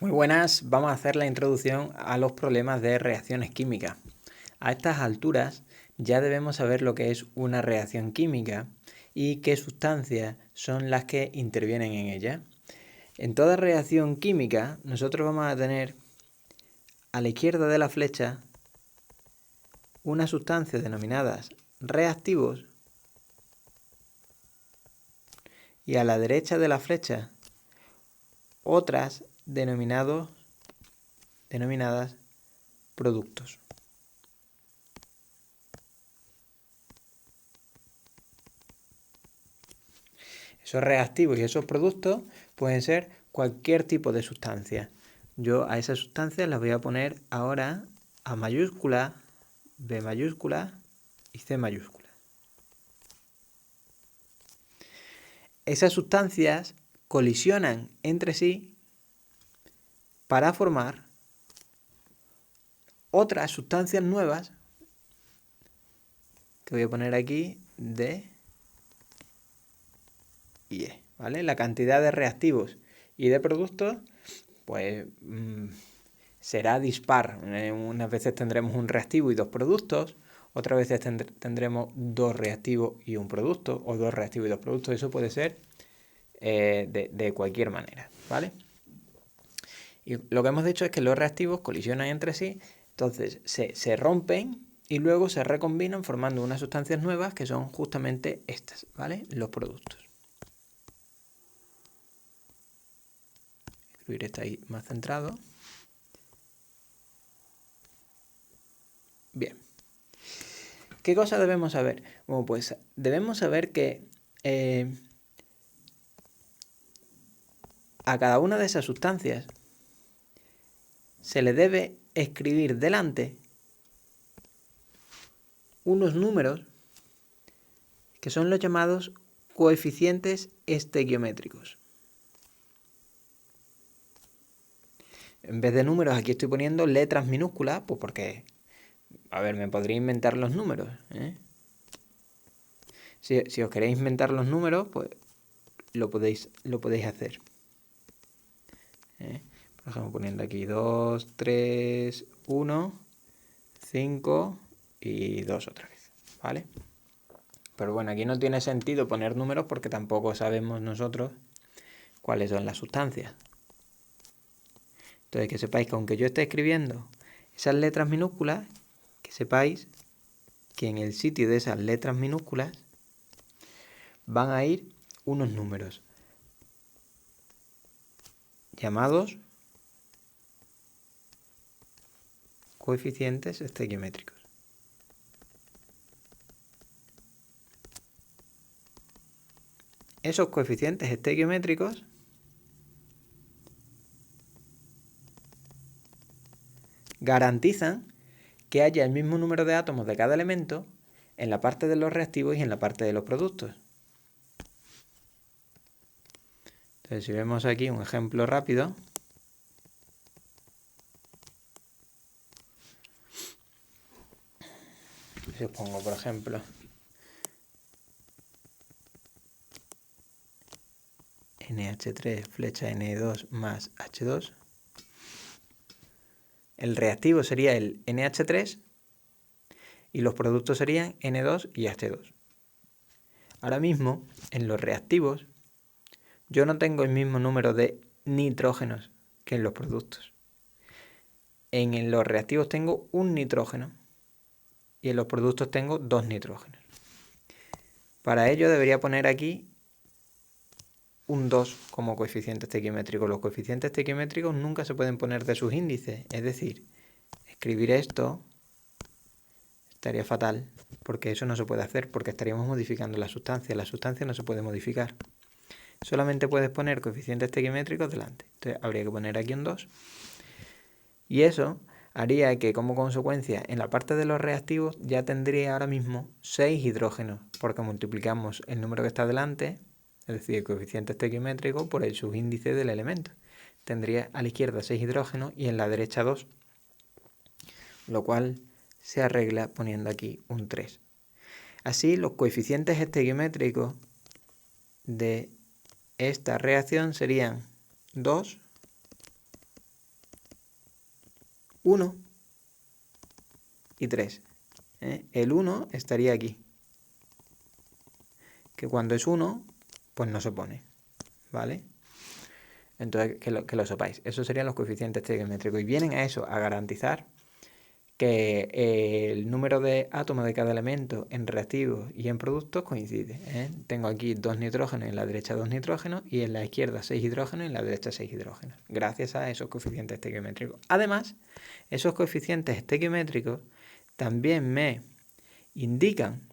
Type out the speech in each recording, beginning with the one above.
Muy buenas, vamos a hacer la introducción a los problemas de reacciones químicas. A estas alturas ya debemos saber lo que es una reacción química y qué sustancias son las que intervienen en ella. En toda reacción química nosotros vamos a tener a la izquierda de la flecha unas sustancias denominadas reactivos y a la derecha de la flecha otras denominadas productos. Esos reactivos y esos productos pueden ser cualquier tipo de sustancia. Yo a esas sustancias las voy a poner ahora A mayúscula, B mayúscula y C mayúscula. Esas sustancias colisionan entre sí para formar otras sustancias nuevas que voy a poner aquí D y E, ¿vale? La cantidad de reactivos y de productos pues será dispar. Unas veces tendremos un reactivo y dos productos, otras veces tendremos dos reactivos y un producto, o dos reactivos y dos productos. Eso puede ser de cualquier manera, ¿vale? Y lo que hemos dicho es que los reactivos colisionan entre sí, entonces se rompen y luego se recombinan formando unas sustancias nuevas que son justamente estas, ¿vale? Los productos. Escribir esto ahí más centrado. Bien. ¿Qué cosa debemos saber? Bueno, pues debemos saber que a cada una de esas sustancias se le debe escribir delante unos números que son los llamados coeficientes estequiométricos. En vez de números aquí estoy poniendo letras minúsculas, pues porque, a ver, me podría inventar los números, ¿eh? Si os queréis inventar los números, pues lo podéis hacer. Por ejemplo, poniendo aquí 2, 3, 1, 5 y 2 otra vez, ¿vale? Pero bueno, aquí no tiene sentido poner números porque tampoco sabemos nosotros cuáles son las sustancias. Entonces, que sepáis que aunque yo esté escribiendo esas letras minúsculas, que sepáis que en el sitio de esas letras minúsculas van a ir unos números llamados coeficientes estequiométricos. Esos coeficientes estequiométricos garantizan que haya el mismo número de átomos de cada elemento en la parte de los reactivos y en la parte de los productos. Entonces, si vemos aquí un ejemplo rápido, si os pongo, por ejemplo, NH3 flecha Ne2 más H2, el reactivo sería el NH3 y los productos serían N2 y H2. Ahora mismo, en los reactivos, yo no tengo el mismo número de nitrógenos que en los productos. En los reactivos tengo un nitrógeno y en los productos tengo dos nitrógenos. Para ello debería poner aquí un 2 como coeficiente estequiométrico. Los coeficientes estequiométricos nunca se pueden poner de sus índices, es decir, escribir esto estaría fatal, porque eso no se puede hacer, porque estaríamos modificando la sustancia no se puede modificar. Solamente puedes poner coeficientes estequiométricos delante. Entonces habría que poner aquí un 2. Y eso haría que como consecuencia en la parte de los reactivos ya tendría ahora mismo 6 hidrógenos, porque multiplicamos el número que está delante, es decir, el coeficiente estequiométrico, por el subíndice del elemento. Tendría a la izquierda 6 hidrógenos y en la derecha 2, lo cual se arregla poniendo aquí un 3. Así, los coeficientes estequiométricos de esta reacción serían 2 1 y 3. El 1 estaría aquí, que cuando es 1, pues no se pone, ¿vale? Entonces, que lo sepáis. Esos serían los coeficientes estequiométricos. Y vienen a eso, a garantizar que el número de átomos de cada elemento en reactivos y en productos coincide. Tengo aquí 2 nitrógenos, en la derecha 2 nitrógenos, y en la izquierda 6 hidrógenos y en la derecha 6 hidrógenos, gracias a esos coeficientes estequiométricos. Además, esos coeficientes estequiométricos también me indican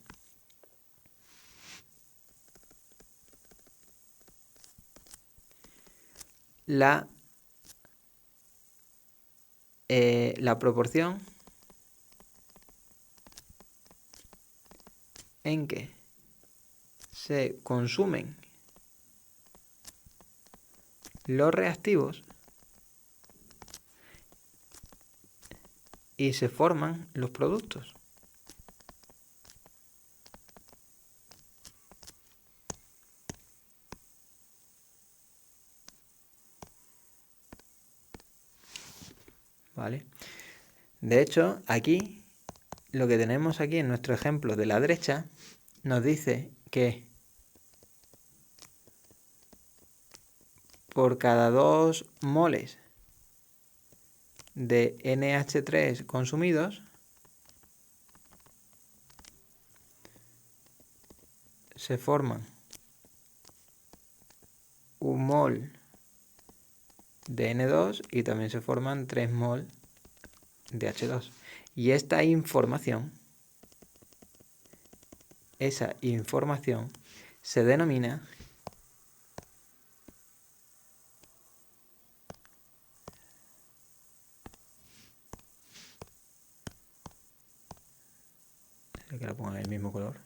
la proporción en que se consumen los reactivos y se forman los productos. ¿Vale? De hecho, aquí, lo que tenemos aquí en nuestro ejemplo de la derecha, nos dice que por cada 2 moles de NH3 consumidos, se forman 1 mol de N2 y también se forman 3 mol de H2. Y esa información se denomina que la pongan en el mismo color.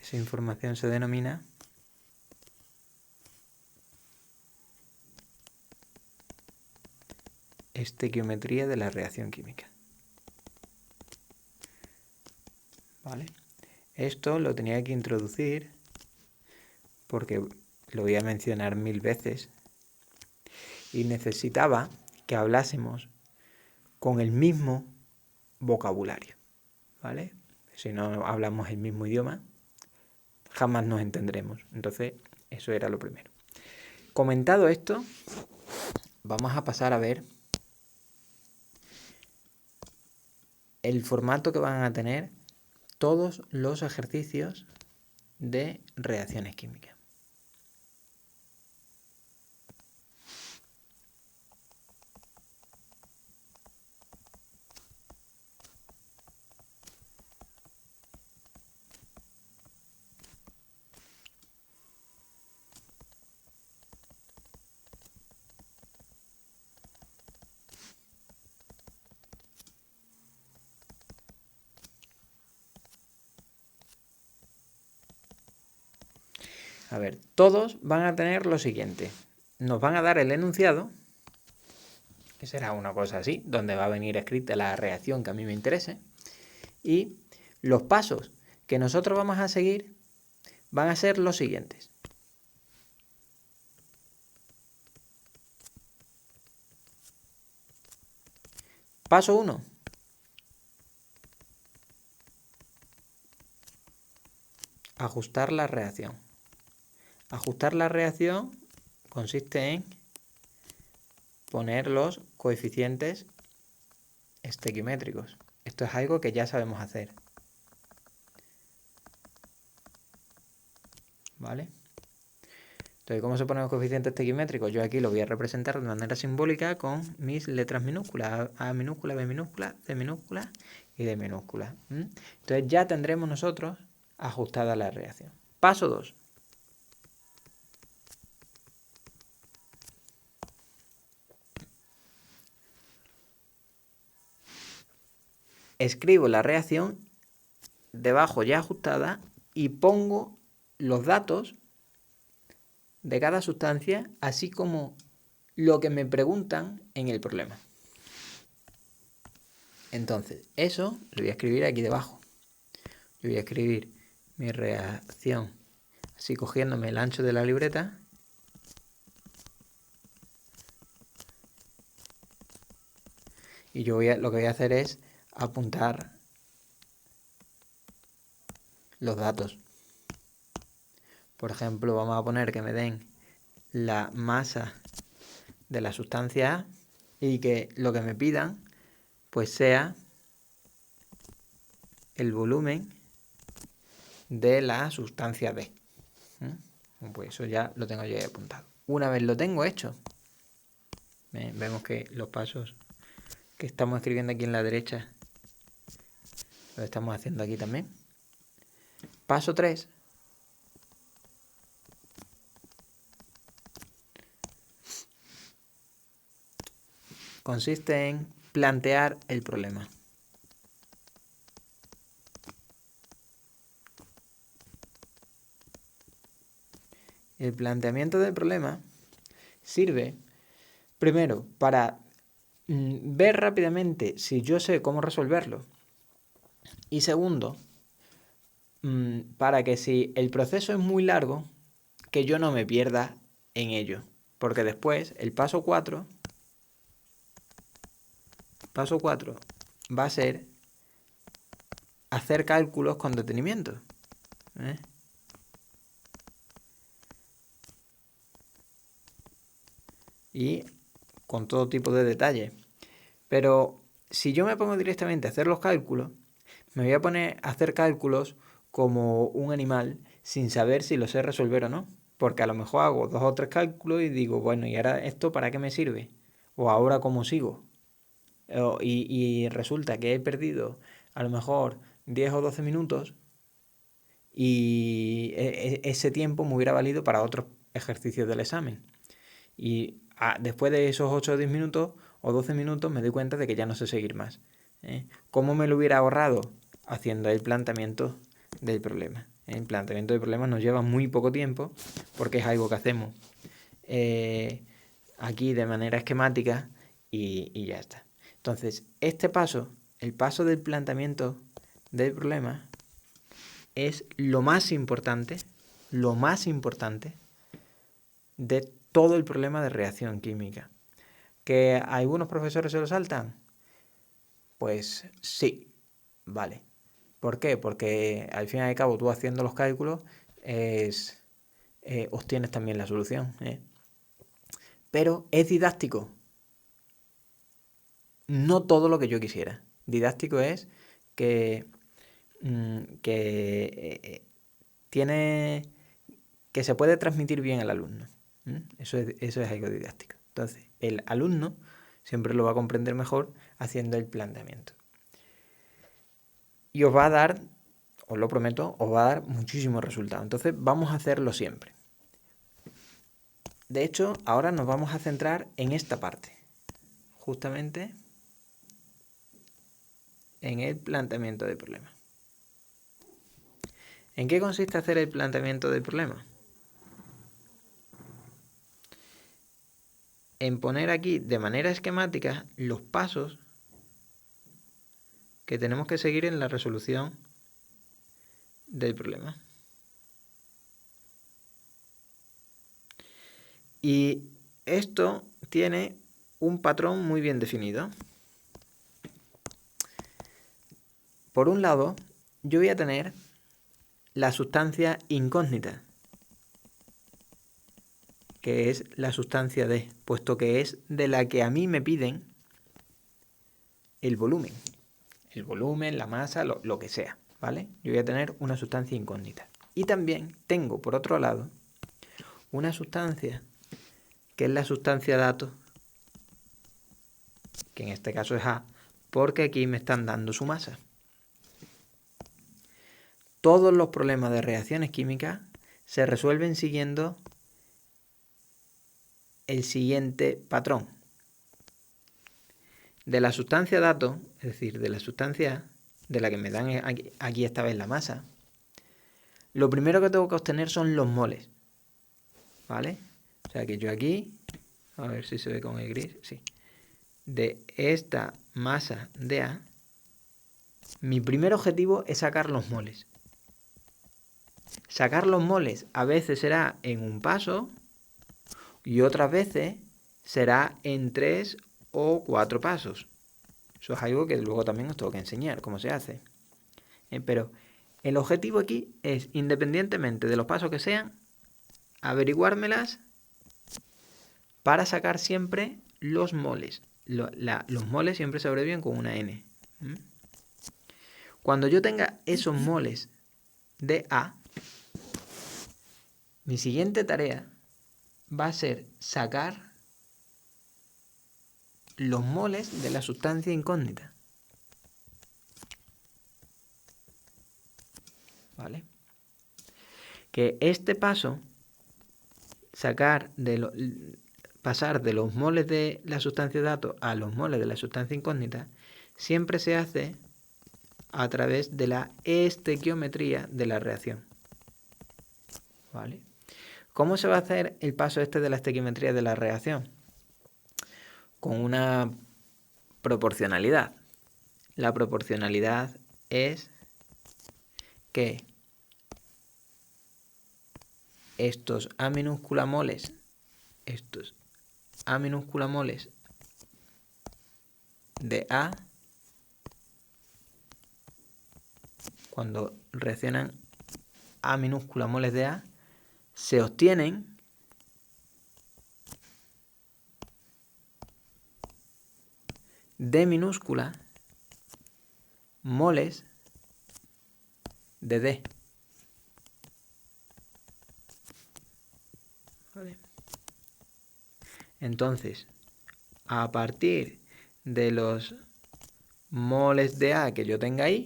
Esa información se denomina estequiometría de la reacción química. ¿Vale? Esto lo tenía que introducir porque lo voy a mencionar 1000 veces y necesitaba que hablásemos con el mismo vocabulario, ¿vale? Si no hablamos el mismo idioma, jamás nos entendremos. Entonces, eso era lo primero. Comentado esto, vamos a pasar a ver el formato que van a tener todos los ejercicios de reacciones químicas. A ver, todos van a tener lo siguiente. Nos van a dar el enunciado, que será una cosa así, donde va a venir escrita la reacción que a mí me interese, y los pasos que nosotros vamos a seguir van a ser los siguientes. Paso 1. Ajustar la reacción. Ajustar la reacción consiste en poner los coeficientes estequiométricos. Esto es algo que ya sabemos hacer. ¿Vale? Entonces, ¿cómo se ponen los coeficientes estequiométricos? Yo aquí lo voy a representar de manera simbólica con mis letras minúsculas, A minúscula, B minúscula, C minúscula y D minúscula. Entonces ya tendremos nosotros ajustada la reacción. Paso 2. Escribo la reacción debajo ya ajustada y pongo los datos de cada sustancia, así como lo que me preguntan en el problema. Entonces, eso lo voy a escribir aquí debajo. Yo voy a escribir mi reacción, así cogiéndome el ancho de la libreta. Y yo lo que voy a hacer es apuntar los datos. Por ejemplo, vamos a poner que me den la masa de la sustancia A y que lo que me pidan pues sea el volumen de la sustancia B. Pues eso ya lo tengo yo ahí apuntado. Una vez lo tengo hecho, vemos que los pasos que estamos escribiendo aquí en la derecha lo estamos haciendo aquí también. Paso 3. Consiste en plantear el problema. El planteamiento del problema sirve, primero, para ver rápidamente si yo sé cómo resolverlo. Y segundo, para que si el proceso es muy largo, que yo no me pierda en ello. Porque después, el paso 4 va a ser hacer cálculos con detenimiento. Y con todo tipo de detalles. Pero si yo me pongo directamente a hacer los cálculos, me voy a poner a hacer cálculos como un animal sin saber si lo sé resolver o no. Porque a lo mejor hago 2 o 3 cálculos y digo, bueno, ¿y ahora esto para qué me sirve? O ahora cómo sigo. Y resulta que he perdido a lo mejor 10 o 12 minutos y ese tiempo me hubiera valido para otros ejercicios del examen. Y después de esos 8 o 10 minutos o 12 minutos me doy cuenta de que ya no sé seguir más. ¿Cómo me lo hubiera ahorrado? Haciendo el planteamiento del problema. El planteamiento del problema nos lleva muy poco tiempo porque es algo que hacemos aquí de manera esquemática y ya está. Entonces, este paso, el paso del planteamiento del problema, es lo más importante de todo el problema de reacción química. ¿Que algunos profesores se lo saltan? Pues sí, vale. ¿Por qué? Porque al fin y al cabo tú haciendo los cálculos obtienes también la solución. Pero es didáctico. No todo lo que yo quisiera. Didáctico es que tiene que se puede transmitir bien al alumno. Eso es algo didáctico. Entonces, el alumno siempre lo va a comprender mejor haciendo el planteamiento. Y os va a dar, os lo prometo, os va a dar muchísimos resultados. Entonces, vamos a hacerlo siempre. De hecho, ahora nos vamos a centrar en esta parte. Justamente en el planteamiento del problema. ¿En qué consiste hacer el planteamiento del problema? En poner aquí de manera esquemática los pasos que tenemos que seguir en la resolución del problema. Y esto tiene un patrón muy bien definido. Por un lado, yo voy a tener la sustancia incógnita, que es la sustancia D, puesto que es de la que a mí me piden el volumen. El volumen, la masa, lo que sea, ¿vale? Yo voy a tener una sustancia incógnita. Y también tengo, por otro lado, una sustancia que es la sustancia dato, que en este caso es A, porque aquí me están dando su masa. Todos los problemas de reacciones químicas se resuelven siguiendo el siguiente patrón. De la sustancia dato, es decir, de la sustancia de la que me dan aquí esta vez la masa, lo primero que tengo que obtener son los moles, ¿vale? O sea que yo aquí, a ver si se ve con el gris, sí, de esta masa de A, mi primer objetivo es sacar los moles. Sacar los moles a veces será en un paso y otras veces será en 3 o 4 pasos. Eso es algo que luego también os tengo que enseñar cómo se hace. Pero el objetivo aquí es, independientemente de los pasos que sean, averiguármelas para sacar siempre los moles. Los moles siempre se abrevian con una N. Cuando yo tenga esos moles de A, mi siguiente tarea va a ser sacar los moles de la sustancia incógnita. ¿Vale? Que este paso, pasar de los moles de la sustancia dato a los moles de la sustancia incógnita, siempre se hace a través de la estequiometría de la reacción. ¿Vale? ¿Cómo se va a hacer el paso este de la estequiometría de la reacción? Con una proporcionalidad. La proporcionalidad es que estos A minúscula moles de A, cuando reaccionan A minúscula moles de A, se obtienen D minúscula moles de D. ¿Vale? Entonces, a partir de los moles de A que yo tenga ahí,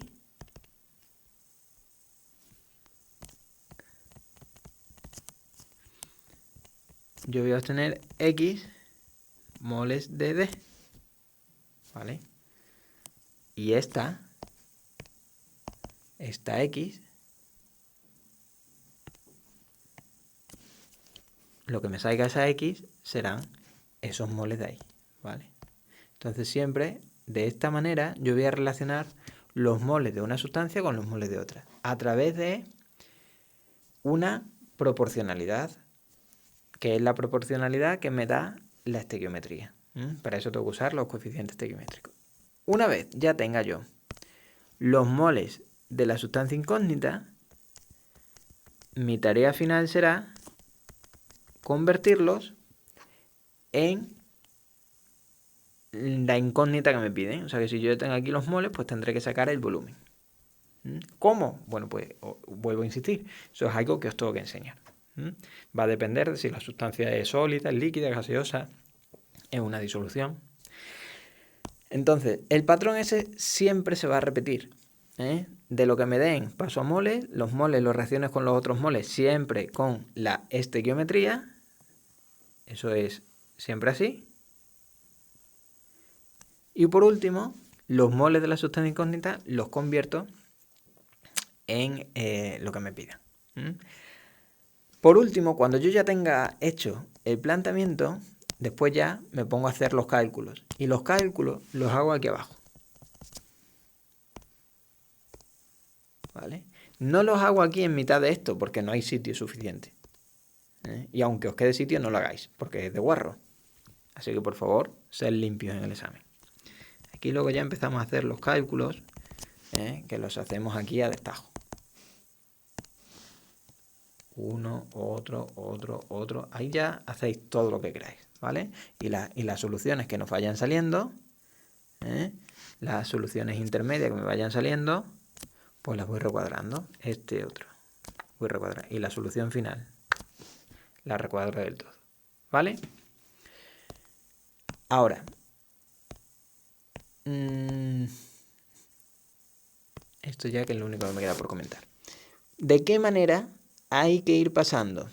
yo voy a obtener X moles de D. ¿Vale? Y esta X, lo que me salga esa X serán esos moles de ahí. ¿Vale? Entonces siempre de esta manera yo voy a relacionar los moles de una sustancia con los moles de otra, a través de una proporcionalidad, que es la proporcionalidad que me da la estequiometría. Para eso tengo que usar los coeficientes estequiométricos. Una vez ya tenga yo los moles de la sustancia incógnita, mi tarea final será convertirlos en la incógnita que me piden. O sea que si yo tengo aquí los moles, pues tendré que sacar el volumen. ¿Cómo? Bueno, pues vuelvo a insistir, eso es algo que os tengo que enseñar. Va a depender de si la sustancia es sólida, es líquida, es gaseosa, es una disolución. Entonces, el patrón ese siempre se va a repetir. De lo que me den paso a moles, los reacciones con los otros moles siempre con la estequiometría. Eso es siempre así. Y por último, los moles de la sustancia incógnita los convierto en lo que me pidan. Por último, cuando yo ya tenga hecho el planteamiento, después ya me pongo a hacer los cálculos. Y los cálculos los hago aquí abajo. ¿Vale? No los hago aquí en mitad de esto porque no hay sitio suficiente. Y aunque os quede sitio, no lo hagáis porque es de guarro. Así que por favor, sed limpios en el examen. Aquí luego ya empezamos a hacer los cálculos, que los hacemos aquí a destajo. Uno, otro. Ahí ya hacéis todo lo que queráis, ¿vale? Y las soluciones que nos vayan saliendo, las soluciones intermedias que me vayan saliendo, pues las voy recuadrando. Voy a recuadrar. Y la solución final la recuadro del todo, ¿vale? Ahora, esto ya que es lo único que me queda por comentar. ¿De qué manera hay que ir pasando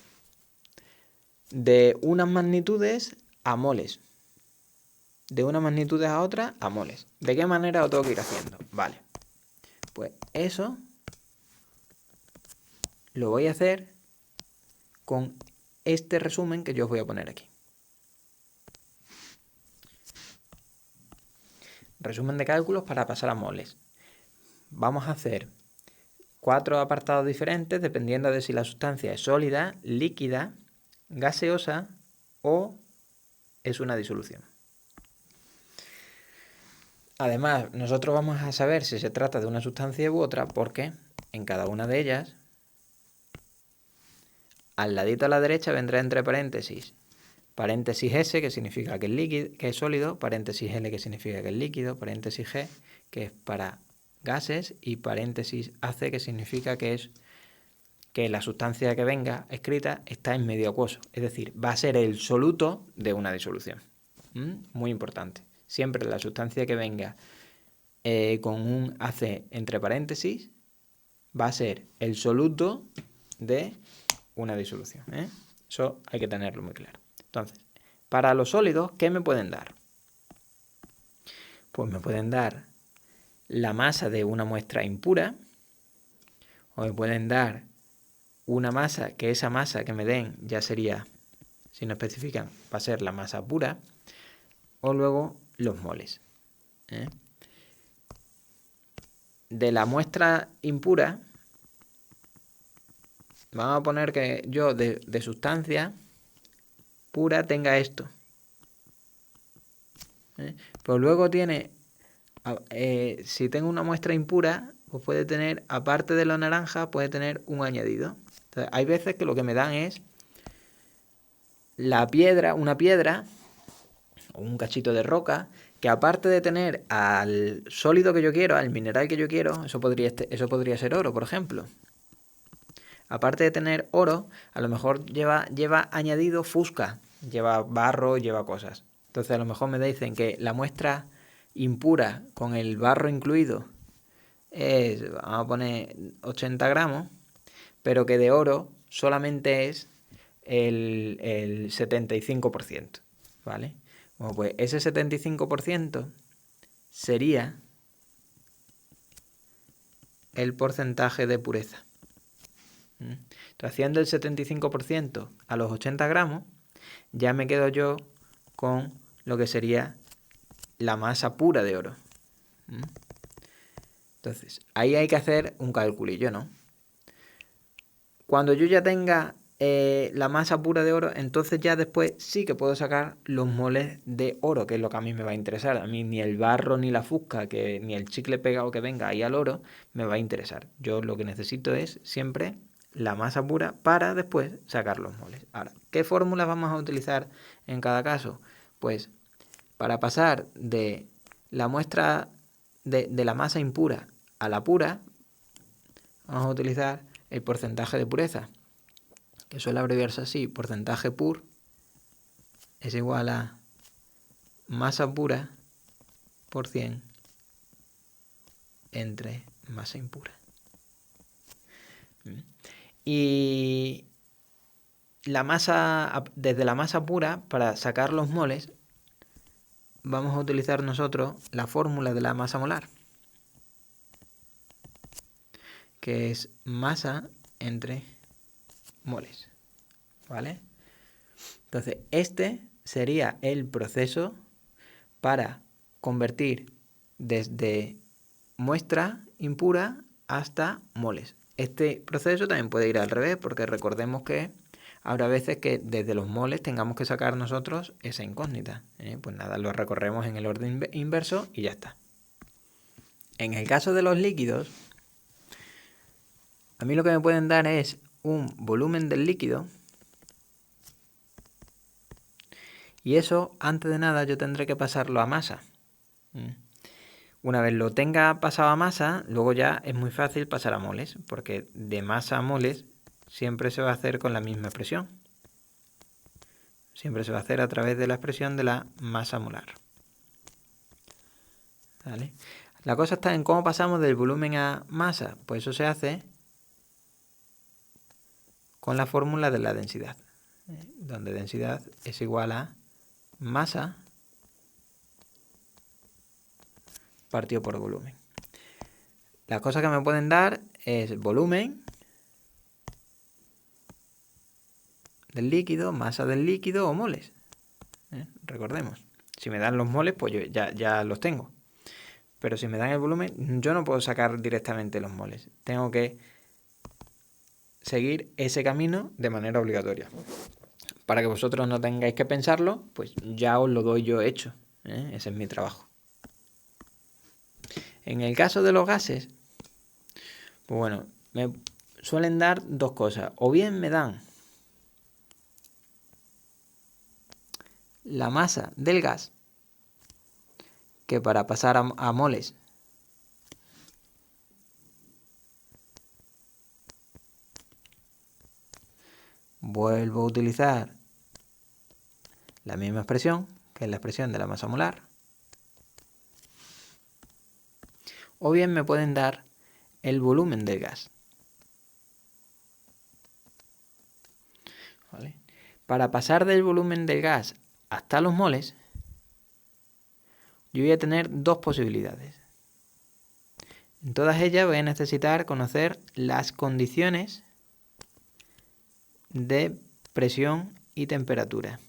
de unas magnitudes a moles? De unas magnitudes a otras a moles. ¿De qué manera lo tengo que ir haciendo? Vale. Pues eso lo voy a hacer con este resumen que yo os voy a poner aquí. Resumen de cálculos para pasar a moles. Vamos a hacer 4 apartados diferentes dependiendo de si la sustancia es sólida, líquida, gaseosa o es una disolución. Además, nosotros vamos a saber si se trata de una sustancia u otra porque en cada una de ellas, al ladito a la derecha vendrá entre paréntesis S, que significa que es líquido, que es sólido, paréntesis L, que significa que es líquido, paréntesis G, que es para gases, y paréntesis AC, que significa que es que la sustancia que venga escrita está en medio acuoso, es decir, va a ser el soluto de una disolución. Muy importante. Siempre la sustancia que venga con un AC entre paréntesis va a ser el soluto de una disolución. Eso hay que tenerlo muy claro. Entonces, para los sólidos, ¿qué me pueden dar? Pues me pueden dar la masa de una muestra impura, o me pueden dar una masa, que esa masa que me den ya sería, si no especifican, va a ser la masa pura, o luego los moles. De la muestra impura, vamos a poner que yo de sustancia pura tenga esto. Pues luego tiene, si tengo una muestra impura, pues puede tener, aparte de lo naranja, puede tener un añadido. Entonces, hay veces que lo que me dan es la piedra, una piedra o un cachito de roca, que aparte de tener al sólido que yo quiero, al mineral que yo quiero, eso podría ser oro, por ejemplo. Aparte de tener oro, a lo mejor lleva añadido fusca, lleva barro, lleva cosas. Entonces a lo mejor me dicen que la muestra impura con el barro incluido es, vamos a poner 80 gramos, pero que de oro solamente es el 75%, ¿vale? Bueno, pues ese 75% sería el porcentaje de pureza. Entonces, haciendo el 75% a los 80 gramos, ya me quedo yo con lo que sería la masa pura de oro. Entonces, ahí hay que hacer un calculillo, ¿no? Cuando yo ya tenga la masa pura de oro, entonces ya después sí que puedo sacar los moles de oro, que es lo que a mí me va a interesar. A mí ni el barro, ni la fusca, ni el chicle pegado que venga ahí al oro me va a interesar. Yo lo que necesito es siempre la masa pura para después sacar los moles. Ahora, ¿qué fórmulas vamos a utilizar en cada caso? Pues para pasar de la muestra de la masa impura a la pura, vamos a utilizar el porcentaje de pureza, que suele abreviarse así: porcentaje pur es igual a masa pura por 100 entre masa impura. Y la masa, desde la masa pura, para sacar los moles, vamos a utilizar nosotros la fórmula de la masa molar, que es masa entre moles, ¿vale? Entonces, este sería el proceso para convertir desde muestra impura hasta moles. Este proceso también puede ir al revés, porque recordemos que habrá veces que desde los moles tengamos que sacar nosotros esa incógnita. Pues nada, lo recorremos en el orden inverso y ya está. En el caso de los líquidos, a mí lo que me pueden dar es un volumen del líquido, y eso, antes de nada, yo tendré que pasarlo a masa. Una vez lo tenga pasado a masa, luego ya es muy fácil pasar a moles, porque de masa a moles siempre se va a hacer con la misma expresión. Siempre se va a hacer a través de la expresión de la masa molar. ¿Vale? La cosa está en cómo pasamos del volumen a masa. Pues eso se hace con la fórmula de la densidad, donde densidad es igual a masa partido por volumen. Las cosas que me pueden dar es volumen del líquido, masa del líquido o moles. Recordemos, si me dan los moles, pues yo ya los tengo. Pero si me dan el volumen, yo no puedo sacar directamente los moles. Tengo que seguir ese camino de manera obligatoria. Para que vosotros no tengáis que pensarlo, pues ya os lo doy yo hecho. Ese es mi trabajo. En el caso de los gases, pues bueno, me suelen dar dos cosas. O bien me dan la masa del gas, que para pasar a moles vuelvo a utilizar la misma expresión, que es la expresión de la masa molar. O bien me pueden dar el volumen del gas. ¿Vale? Para pasar del volumen del gas hasta los moles, yo voy a tener dos posibilidades. En todas ellas voy a necesitar conocer las condiciones de presión y temperatura.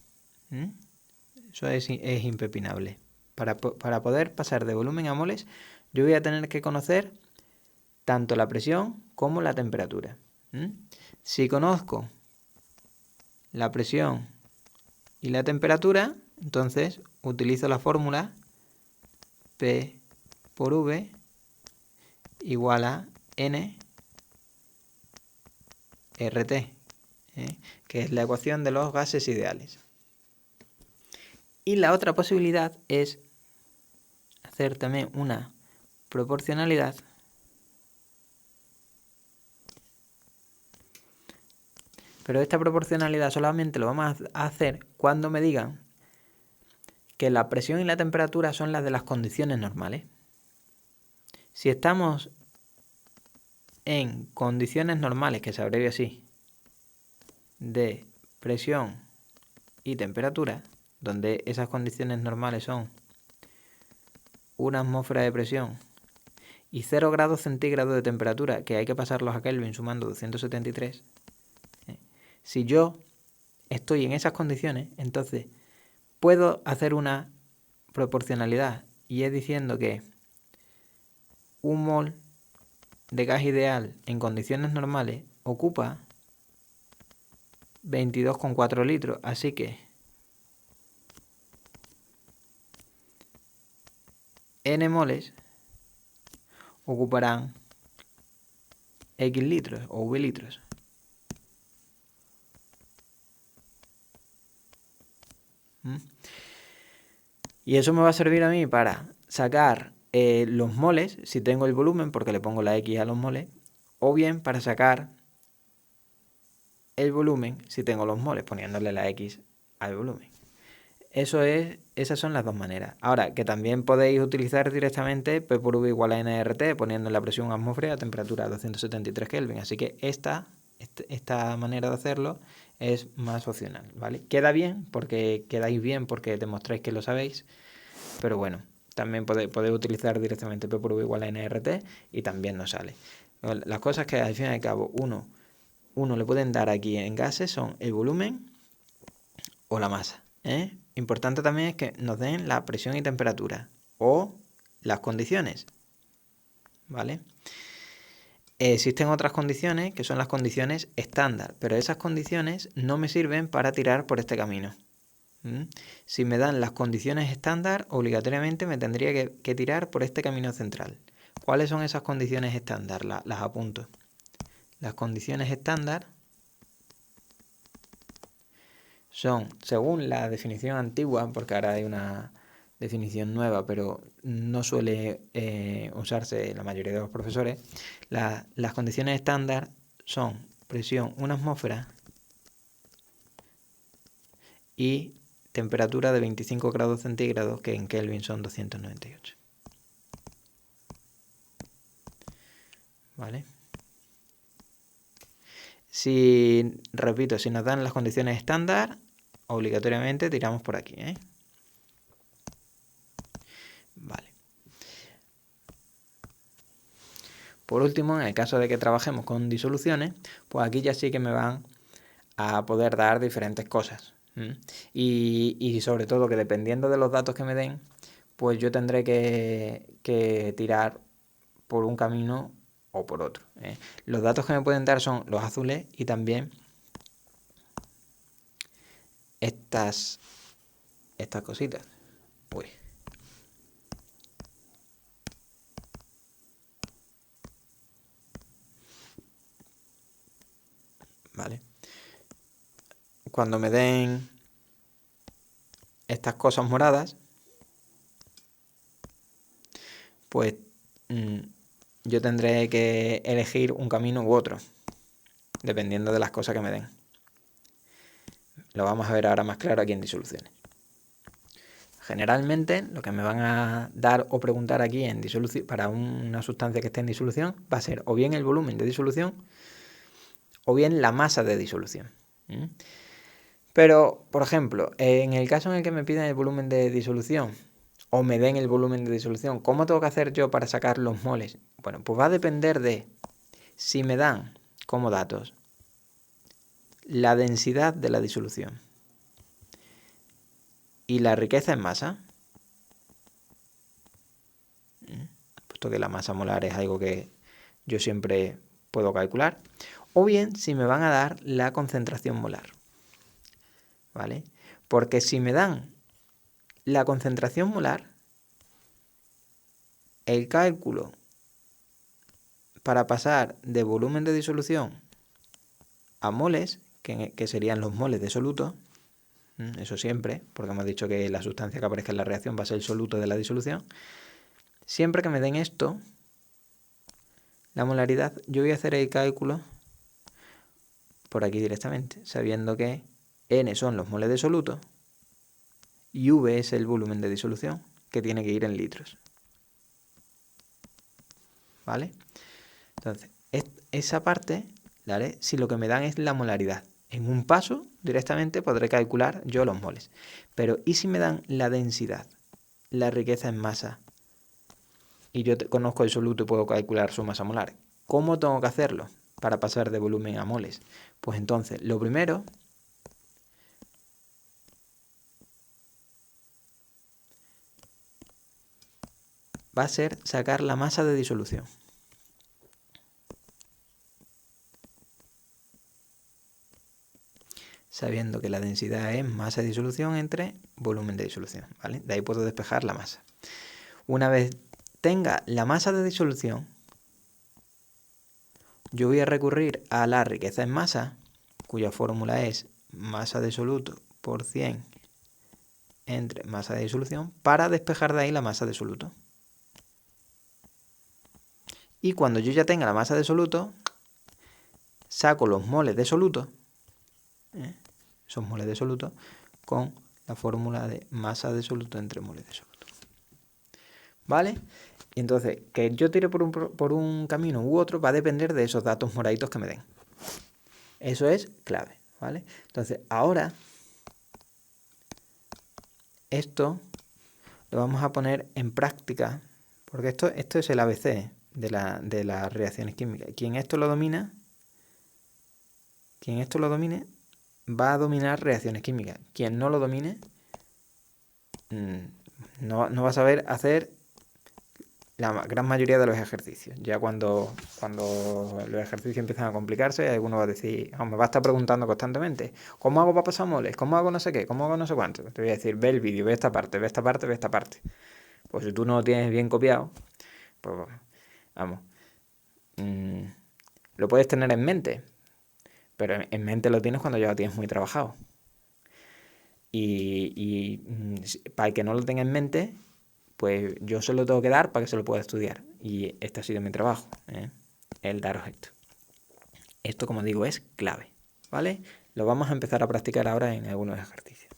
Eso es impepinable. Para poder pasar de volumen a moles, yo voy a tener que conocer tanto la presión como la temperatura. Si conozco la presión y la temperatura, entonces utilizo la fórmula P por V igual a N RT, que es la ecuación de los gases ideales. Y la otra posibilidad es hacer también una proporcionalidad pero esta proporcionalidad solamente lo vamos a hacer cuando me digan que la presión y la temperatura son las de las condiciones normales. Si estamos en condiciones normales, que se abrevia así, de presión y temperatura, donde esas condiciones normales son una atmósfera de presión y 0 grados centígrados de temperatura, que hay que pasarlos a Kelvin sumando 273, si yo estoy en esas condiciones, entonces puedo hacer una proporcionalidad y es diciendo que un mol de gas ideal en condiciones normales ocupa 22,4 litros, así que N moles ocuparán X litros o V litros. Y eso me va a servir a mí para sacar los moles, si tengo el volumen, porque le pongo la X a los moles, o bien para sacar el volumen, si tengo los moles, poniéndole la X al volumen. Esas son las dos maneras. Ahora, que también podéis utilizar directamente P por V igual a nRT, poniendo la presión atmósfera a temperatura 273 Kelvin. Así que esta manera de hacerlo es más opcional, ¿vale? Queda bien, porque quedáis bien porque demostráis que lo sabéis, pero bueno, también podéis utilizar directamente P por V igual a nRT y también nos sale. Las cosas que al fin y al cabo uno le pueden dar aquí en gases son el volumen o la masa. Importante también es que nos den la presión y temperatura o las condiciones, ¿vale? Existen otras condiciones que son las condiciones estándar, pero esas condiciones no me sirven para tirar por este camino. Si me dan las condiciones estándar, obligatoriamente me tendría que tirar por este camino central. ¿Cuáles son esas condiciones estándar? Las apunto. Las condiciones estándar son, según la definición antigua, porque ahora hay una definición nueva, pero no suele usarse la mayoría de los profesores, las condiciones estándar son presión 1 atmósfera y temperatura de 25 grados centígrados, que en Kelvin son 298. ¿Vale? Repito, si nos dan las condiciones estándar, obligatoriamente tiramos por aquí, Vale. Por último, en el caso de que trabajemos con disoluciones, pues aquí ya sí que me van a poder dar diferentes cosas. Y sobre todo que dependiendo de los datos que me den, pues yo tendré que tirar por un camino o por otro. Los datos que me pueden dar son los azules y también estas cositas. Uy. ¿vale? Cuando me den estas cosas moradas, pues yo tendré que elegir un camino u otro, dependiendo de las cosas que me den. Lo vamos a ver ahora más claro aquí en disoluciones. Generalmente lo que me van a dar o preguntar aquí en disolución para una sustancia que esté en disolución va a ser o bien el volumen de disolución o bien la masa de disolución. Pero, por ejemplo, en el caso en el que me pidan el volumen de disolución o me den el volumen de disolución, ¿cómo tengo que hacer yo para sacar los moles? Bueno, pues va a depender de si me dan como datos la densidad de la disolución y la riqueza en masa, puesto que la masa molar es algo que yo siempre puedo calcular, o bien si me van a dar la concentración molar, ¿vale? Porque si me dan la concentración molar, el cálculo para pasar de volumen de disolución a moles, que serían los moles de soluto, eso siempre, porque hemos dicho que la sustancia que aparezca en la reacción va a ser el soluto de la disolución, siempre que me den esto, la molaridad, yo voy a hacer el cálculo por aquí directamente, sabiendo que N son los moles de soluto y V es el volumen de disolución, que tiene que ir en litros. ¿Vale? Entonces, esa parte la haré si lo que me dan es la molaridad. En un paso, directamente podré calcular yo los moles. Pero, ¿y si me dan la densidad, la riqueza en masa? Y yo conozco el soluto y puedo calcular su masa molar. ¿Cómo tengo que hacerlo para pasar de volumen a moles? Pues entonces, lo primero va a ser sacar la masa de disolución. Sabiendo que la densidad es masa de disolución entre volumen de disolución, ¿vale? De ahí puedo despejar la masa. Una vez tenga la masa de disolución, yo voy a recurrir a la riqueza en masa, cuya fórmula es masa de soluto por 100 entre masa de disolución, para despejar de ahí la masa de soluto. Y cuando yo ya tenga la masa de soluto, saco los moles de soluto, esos moles de soluto, con la fórmula de masa de soluto entre moles de soluto. ¿Vale? Y entonces, que yo tire por un camino u otro va a depender de esos datos moraditos que me den. Eso es clave, ¿vale? Entonces, ahora, esto lo vamos a poner en práctica, porque esto es el ABC de las reacciones químicas. Quien esto lo domine, va a dominar reacciones químicas. Quien no lo domine, no va a saber hacer la gran mayoría de los ejercicios. Ya cuando los ejercicios empiezan a complicarse, alguno va a decir, me va a estar preguntando constantemente, ¿cómo hago para pasar moles? ¿Cómo hago no sé qué? ¿Cómo hago no sé cuánto? Te voy a decir, ve el vídeo, ve esta parte, ve esta parte, ve esta parte. Pues si tú no lo tienes bien copiado, pues vamos, lo puedes tener en mente, pero en mente lo tienes cuando ya lo tienes muy trabajado. Y para el que no lo tenga en mente, pues yo se lo tengo que dar para que se lo pueda estudiar. Y este ha sido mi trabajo, el daros esto. Esto, como digo, es clave, ¿vale? Lo vamos a empezar a practicar ahora en algunos ejercicios.